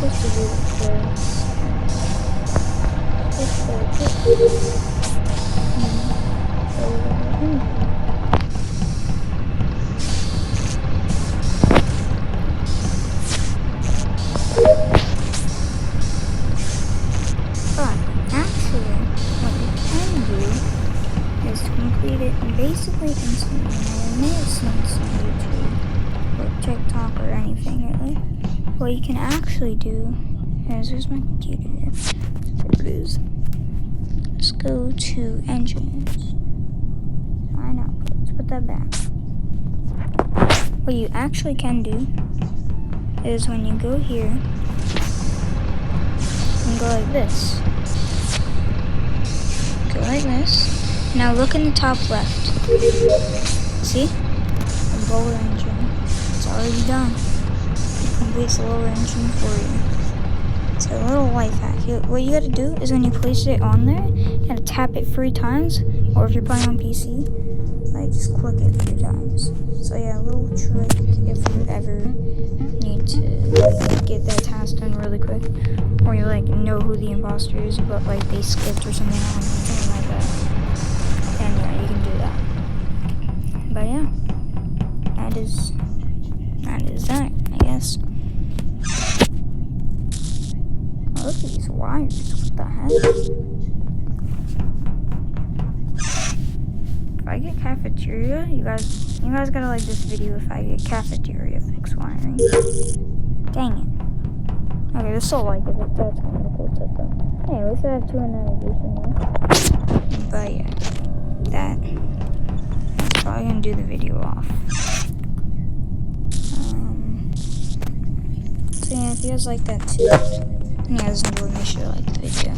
supposed to do but actually, what you can do is to complete it basically instantly. I may have seen this on YouTube or TikTok or anything really. What you can actually do is, here's my computer here. There it is. Let's go to engines. Line output. Let's put that back. What you actually can do is when you go here, you go like this. Go like this. Now look in the top left. See? The lower engine. It's already done. It completes the lower engine for you. It's a little life hack. What you gotta do is when you place it on there, you gotta tap it 3 times, or if you're playing on PC, like just click it 3 times. So yeah, a little trick if you ever need to get that task done really quick, or you like know who the imposter is, but like they skipped or something on something like that. And yeah, you can do that. But yeah, that is that, I guess. Oh, look at these wires. What the heck? If I get cafeteria, you guys gotta like this video if I get cafeteria fixed wiring. Dang it. Okay, this still like it, but that's kind of a cool tip though. Hey, at least I have 2 in navigation now. But yeah, that's probably gonna do the video off. So yeah, if you guys like that too, and you guys enjoyed, make sure to like the video.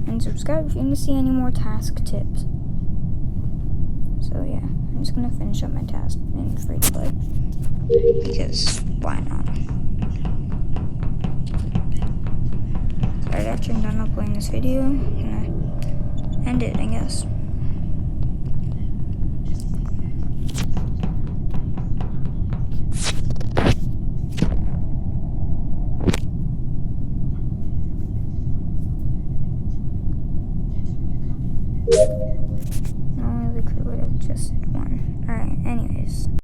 And subscribe if you want to see any more task tips. So yeah, I'm just gonna finish up my task in free to play. Because why not? Alright, after I'm done uploading this video, I'm gonna end it, I guess. Only the crew would have just one. Alright, anyways.